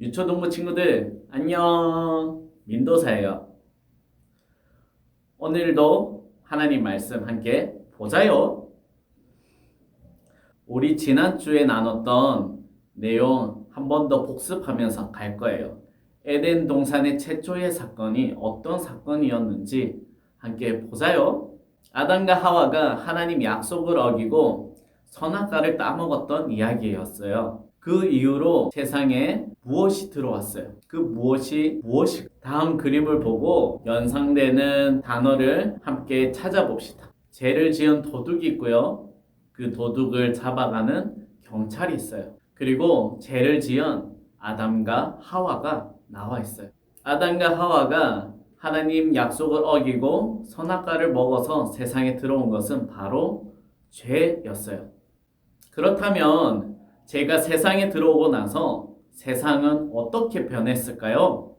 유초동부 친구들 안녕. 민도사예요. 오늘도 하나님 말씀 함께 보자요. 우리 지난주에 나눴던 내용 한 번 더 복습하면서 갈 거예요. 에덴 동산의 최초의 사건이 어떤 사건이었는지 함께 보자요. 아담과 하와가 하나님 약속을 어기고 선악과를 따먹었던 이야기였어요. 그 이후로 세상에 무엇이 들어왔어요? 그 무엇이 무엇이? 다음 그림을 보고 연상되는 단어를 함께 찾아봅시다. 죄를 지은 도둑이 있고요. 그 도둑을 잡아가는 경찰이 있어요. 그리고 죄를 지은 아담과 하와가 나와 있어요. 아담과 하와가 하나님 약속을 어기고 선악과를 먹어서 세상에 들어온 것은 바로 죄였어요. 그렇다면 죄가 세상에 들어오고 나서 세상은 어떻게 변했을까요?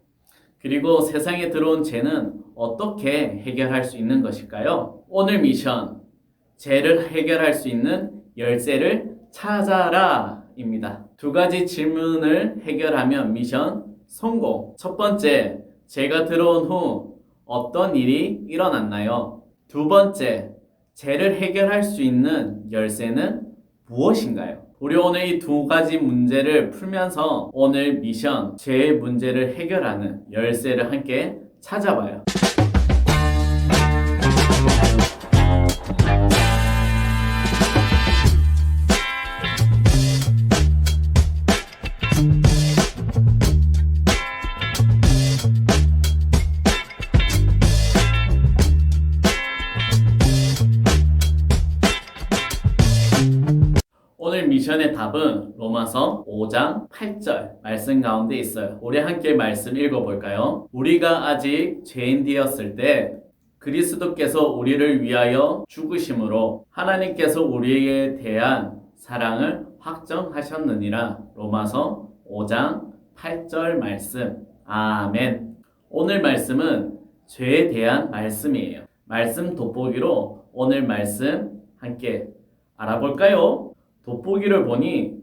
그리고 세상에 들어온 죄는 어떻게 해결할 수 있는 것일까요? 오늘 미션, 죄를 해결할 수 있는 열쇠를 찾아라 입니다. 두 가지 질문을 해결하면 미션 성공. 첫 번째, 죄가 들어온 후 어떤 일이 일어났나요? 두 번째, 죄를 해결할 수 있는 열쇠는 무엇인가요? 우리 오늘 이 두 가지 문제를 풀면서 오늘 미션, 죄의 문제를 해결하는 열쇠를 함께 찾아봐요. 오늘 미션의 답은 로마서 5장 8절 말씀 가운데 있어요. 우리 함께 말씀 읽어볼까요? 우리가 아직 죄인 되었을 때 그리스도께서 우리를 위하여 죽으심으로 하나님께서 우리에 대한 사랑을 확정하셨느니라. 로마서 5장 8절 말씀. 아멘. 오늘 말씀은 죄에 대한 말씀이에요. 말씀 돋보기로 오늘 말씀 함께 알아볼까요? 돋보기를 보니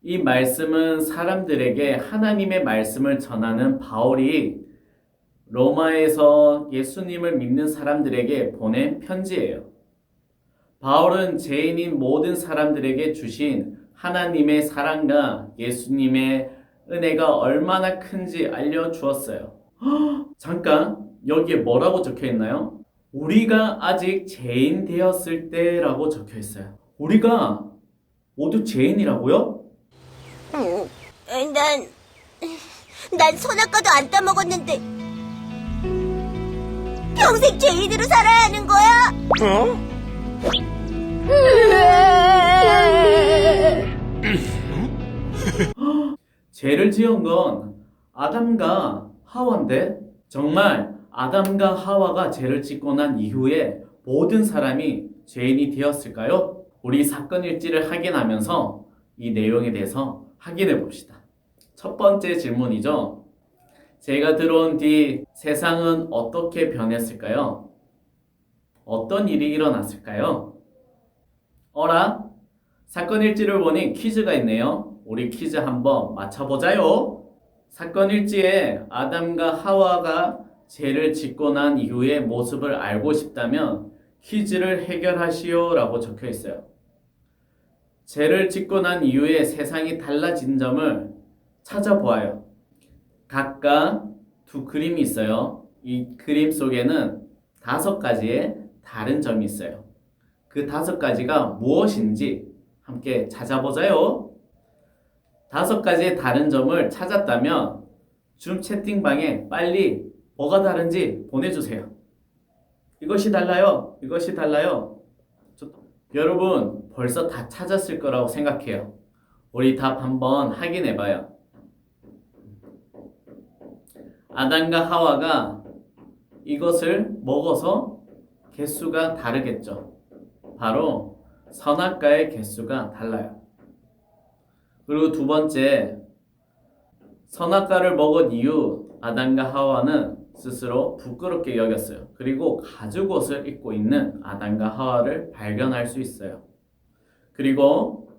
이 말씀은 사람들에게 하나님의 말씀을 전하는 바울이 로마에서 예수님을 믿는 사람들에게 보낸 편지예요. 바울은 죄인인 모든 사람들에게 주신 하나님의 사랑과 예수님의 은혜가 얼마나 큰지 알려주었어요. 잠깐, 여기에 뭐라고 적혀 있나요? 우리가 아직 죄인 되었을 때라고 적혀 있어요. 우리가 모두 죄인이라고요? 난 선악과도 안 따먹었는데 평생 죄인으로 살아야 하는 거야? 죄를 지은 건 아담과 하와인데 정말 아담과 하와가 죄를 짓고 난 이후에 모든 사람이 죄인이 되었을까요? 우리 사건 일지를 확인하면서 이 내용에 대해서 확인해 봅시다. 첫 번째 질문이죠. 죄가 들어온 뒤 세상은 어떻게 변했을까요? 어떤 일이 일어났을까요? 어라? 사건 일지를 보니 퀴즈가 있네요. 우리 퀴즈 한번 맞춰보자요. 사건 일지에 아담과 하와가 죄를 짓고 난 이후의 모습을 알고 싶다면 퀴즈를 해결하시오 라고 적혀 있어요. 죄를 짓고 난 이후에 세상이 달라진 점을 찾아보아요. 각각 두 그림이 있어요. 이 그림 속에는 5가지의 다른 점이 있어요. 그 5가지가 무엇인지 함께 찾아보자요. 5가지의 다른 점을 찾았다면 줌 채팅방에 빨리 뭐가 다른지 보내주세요. 이것이 달라요. 이것이 달라요. 여러분 벌써 다 찾았을 거라고 생각해요. 우리 답 한번 확인해봐요. 아담과 하와가 이것을 먹어서 개수가 다르겠죠. 바로 선악과의 개수가 달라요. 그리고 두 번째, 선악과를 먹은 이후 아담과 하와는 스스로 부끄럽게 여겼어요. 그리고 가죽옷을 입고 있는 아담과 하와를 발견할 수 있어요. 그리고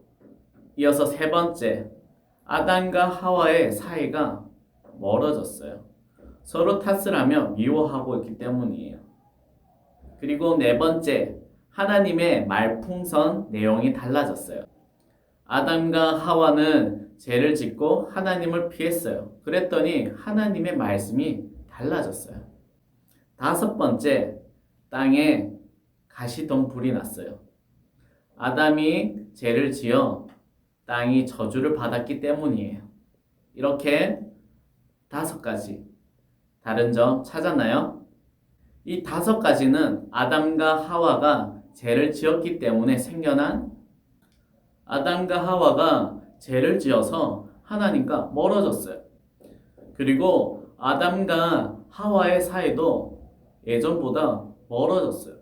이어서 세 번째, 아담과 하와의 사이가 멀어졌어요. 서로 탓을 하며 미워하고 있기 때문이에요. 그리고 네 번째, 하나님의 말풍선 내용이 달라졌어요. 아담과 하와는 죄를 짓고 하나님을 피했어요. 그랬더니 하나님의 말씀이 달라졌어요. 다섯 번째, 땅에 가시덤불이 났어요. 아담이 죄를 지어 땅이 저주를 받았기 때문이에요. 이렇게 다섯 가지 다른 점 찾았나요? 이 다섯 가지는 아담과 하와가 죄를 지었기 때문에 생겨난, 아담과 하와가 죄를 지어서 하나님과 멀어졌어요. 그리고 아담과 하와의 사이도 예전보다 멀어졌어요.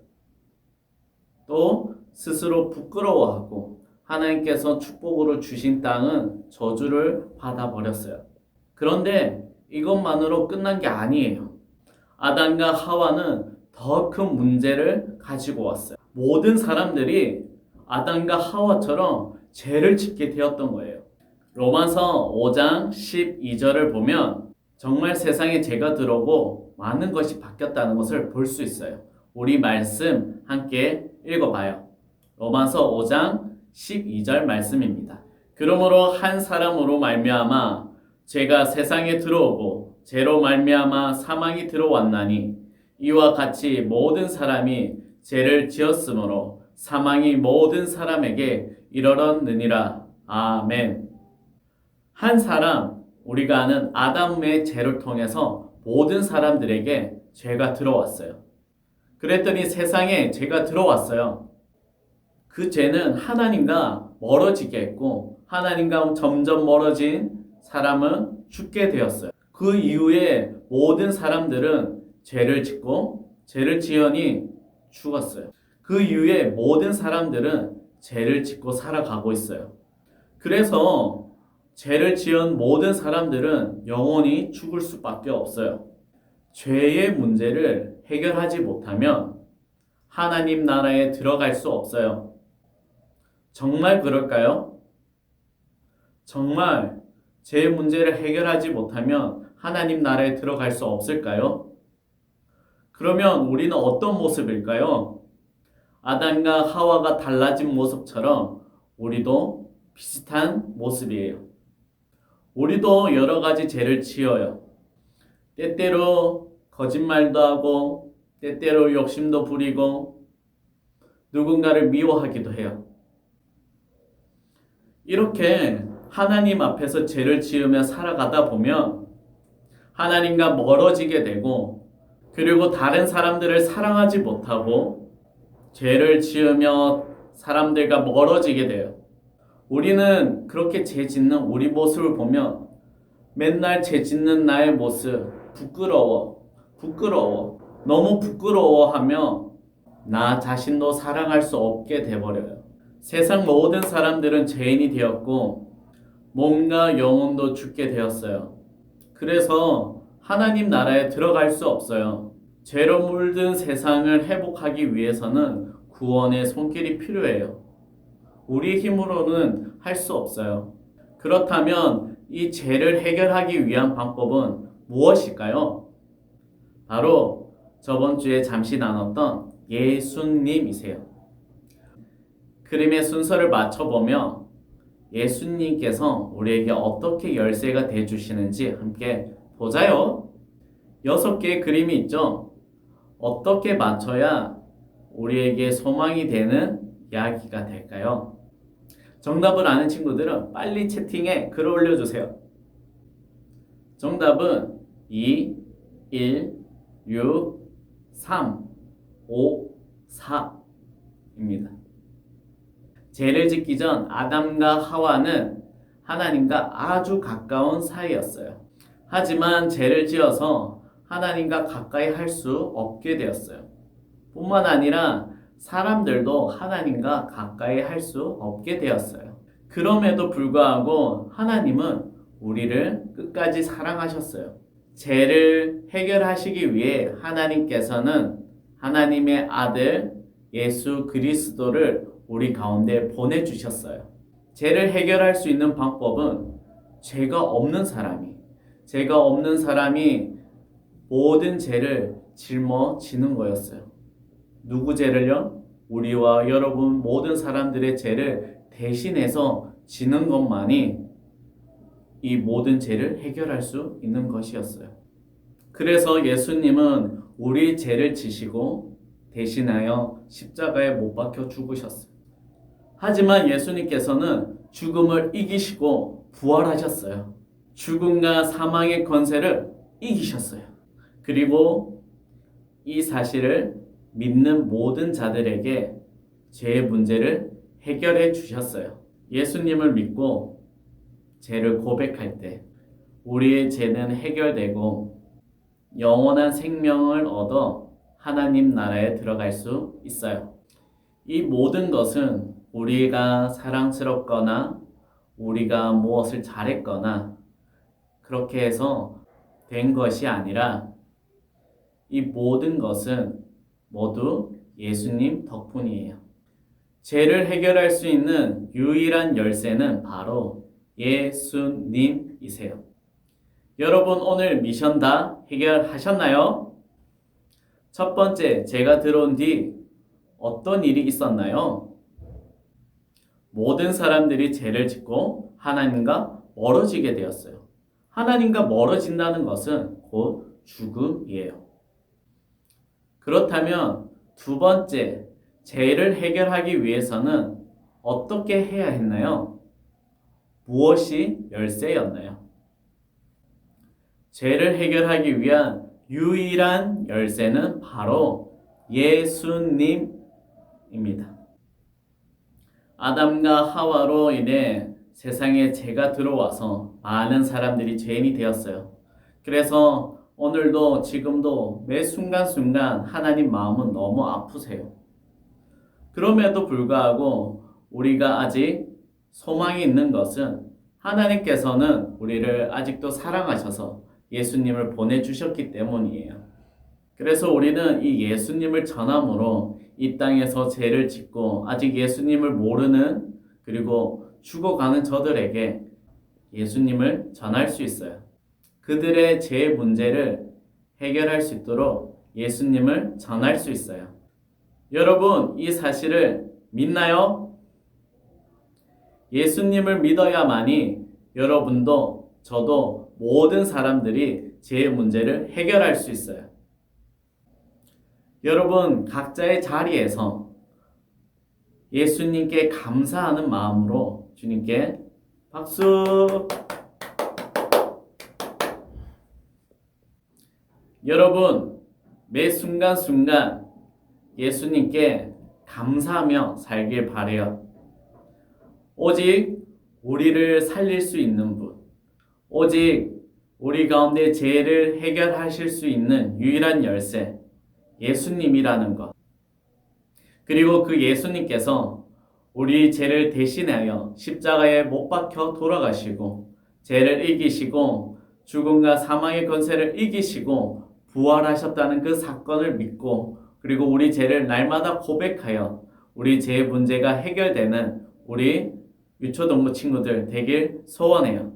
또 스스로 부끄러워하고 하나님께서 축복으로 주신 땅은 저주를 받아버렸어요. 그런데 이것만으로 끝난 게 아니에요. 아담과 하와는 더 큰 문제를 가지고 왔어요. 모든 사람들이 아담과 하와처럼 죄를 짓게 되었던 거예요. 로마서 5장 12절을 보면 정말 세상에 죄가 들어오고 많은 것이 바뀌었다는 것을 볼 수 있어요. 우리 말씀 함께 읽어봐요. 로마서 5장 12절 말씀입니다. 그러므로 한 사람으로 말미암아 죄가 세상에 들어오고 죄로 말미암아 사망이 들어왔나니 이와 같이 모든 사람이 죄를 지었으므로 사망이 모든 사람에게 이르렀느니라. 아멘. 한 사람, 우리가 아는 아담의 죄를 통해서 모든 사람들에게 죄가 들어왔어요. 그랬더니 세상에 죄가 들어왔어요. 그 죄는 하나님과 멀어지게 했고 하나님과 점점 멀어진 사람은 죽게 되었어요. 그 이후에 모든 사람들은 죄를 짓고 죄를 지으니 죽었어요. 그 이후에 모든 사람들은 죄를 짓고 살아가고 있어요. 그래서 죄를 지은 모든 사람들은 영원히 죽을 수밖에 없어요. 죄의 문제를 해결하지 못하면 하나님 나라에 들어갈 수 없어요. 정말 그럴까요? 정말 죄 문제를 해결하지 못하면 하나님 나라에 들어갈 수 없을까요? 그러면 우리는 어떤 모습일까요? 아담과 하와가 달라진 모습처럼 우리도 비슷한 모습이에요. 우리도 여러 가지 죄를 지어요. 때때로 거짓말도 하고 때때로 욕심도 부리고 누군가를 미워하기도 해요. 이렇게 하나님 앞에서 죄를 지으며 살아가다 보면 하나님과 멀어지게 되고 그리고 다른 사람들을 사랑하지 못하고 죄를 지으며 사람들과 멀어지게 돼요. 우리는 그렇게 죄 짓는 우리 모습을 보면 맨날 죄 짓는 나의 모습 부끄러워. 너무 부끄러워하며 나 자신도 사랑할 수 없게 돼버려요. 세상 모든 사람들은 죄인이 되었고 몸과 영혼도 죽게 되었어요. 그래서 하나님 나라에 들어갈 수 없어요. 죄로 물든 세상을 회복하기 위해서는 구원의 손길이 필요해요. 우리 힘으로는 할 수 없어요. 그렇다면 이 죄를 해결하기 위한 방법은 무엇일까요? 바로 저번 주에 잠시 나눴던 예수님이세요. 그림의 순서를 맞춰보며 예수님께서 우리에게 어떻게 열쇠가 되어주시는지 함께 보자요. 6개의 그림이 있죠. 어떻게 맞춰야 우리에게 소망이 되는 이야기가 될까요? 정답을 아는 친구들은 빨리 채팅에 글을 올려주세요. 정답은 2, 1, 6, 3, 5, 4입니다. 죄를 짓기 전 아담과 하와는 하나님과 아주 가까운 사이였어요. 하지만 죄를 지어서 하나님과 가까이 할 수 없게 되었어요. 뿐만 아니라 사람들도 하나님과 가까이 할 수 없게 되었어요. 그럼에도 불구하고 하나님은 우리를 끝까지 사랑하셨어요. 죄를 해결하시기 위해 하나님께서는 하나님의 아들 예수 그리스도를 우리 가운데 보내주셨어요. 죄를 해결할 수 있는 방법은 죄가 없는 사람이 모든 죄를 짊어지는 거였어요. 누구 죄를요? 우리와 여러분 모든 사람들의 죄를 대신해서 지는 것만이 이 모든 죄를 해결할 수 있는 것이었어요. 그래서 예수님은 우리 죄를 지시고 대신하여 십자가에 못 박혀 죽으셨어요. 하지만 예수님께서는 죽음을 이기시고 부활하셨어요. 죽음과 사망의 권세를 이기셨어요. 그리고 이 사실을 믿는 모든 자들에게 죄의 문제를 해결해 주셨어요. 예수님을 믿고 죄를 고백할 때 우리의 죄는 해결되고 영원한 생명을 얻어 하나님 나라에 들어갈 수 있어요. 이 모든 것은 우리가 사랑스럽거나 우리가 무엇을 잘했거나 그렇게 해서 된 것이 아니라 이 모든 것은 모두 예수님 덕분이에요. 죄를 해결할 수 있는 유일한 열쇠는 바로 예수님이세요. 여러분 오늘 미션 다 해결하셨나요? 첫 번째, 제가 들어온 뒤 어떤 일이 있었나요? 모든 사람들이 죄를 짓고 하나님과 멀어지게 되었어요. 하나님과 멀어진다는 것은 곧 죽음이에요. 그렇다면 두 번째, 죄를 해결하기 위해서는 어떻게 해야 했나요? 무엇이 열쇠였나요? 죄를 해결하기 위한 유일한 열쇠는 바로 예수님입니다. 아담과 하와로 인해 세상에 죄가 들어와서 많은 사람들이 죄인이 되었어요. 그래서 오늘도 지금도 매 순간순간 하나님 마음은 너무 아프세요. 그럼에도 불구하고 우리가 아직 소망이 있는 것은 하나님께서는 우리를 아직도 사랑하셔서 예수님을 보내주셨기 때문이에요. 그래서 우리는 이 예수님을 전함으로 이 땅에서 죄를 짓고 아직 예수님을 모르는 그리고 죽어가는 저들에게 예수님을 전할 수 있어요. 그들의 죄 문제를 해결할 수 있도록 예수님을 전할 수 있어요. 여러분, 이 사실을 믿나요? 예수님을 믿어야만이 여러분도 저도 모든 사람들이 죄의 문제를 해결할 수 있어요. 여러분, 각자의 자리에서 예수님께 감사하는 마음으로 주님께 박수! 여러분, 매 순간순간 예수님께 감사하며 살길 바래요. 오직 우리를 살릴 수 있는 분, 오직 우리 가운데 죄를 해결하실 수 있는 유일한 열쇠, 예수님이라는 것. 그리고 그 예수님께서 우리 죄를 대신하여 십자가에 못 박혀 돌아가시고 죄를 이기시고 죽음과 사망의 권세를 이기시고 부활하셨다는 그 사건을 믿고 그리고 우리 죄를 날마다 고백하여 우리 죄의 문제가 해결되는 우리 유초동부 친구들 되길 소원해요.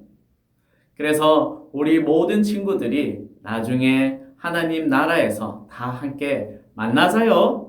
그래서 우리 모든 친구들이 나중에 하나님 나라에서 다 함께 만나자요.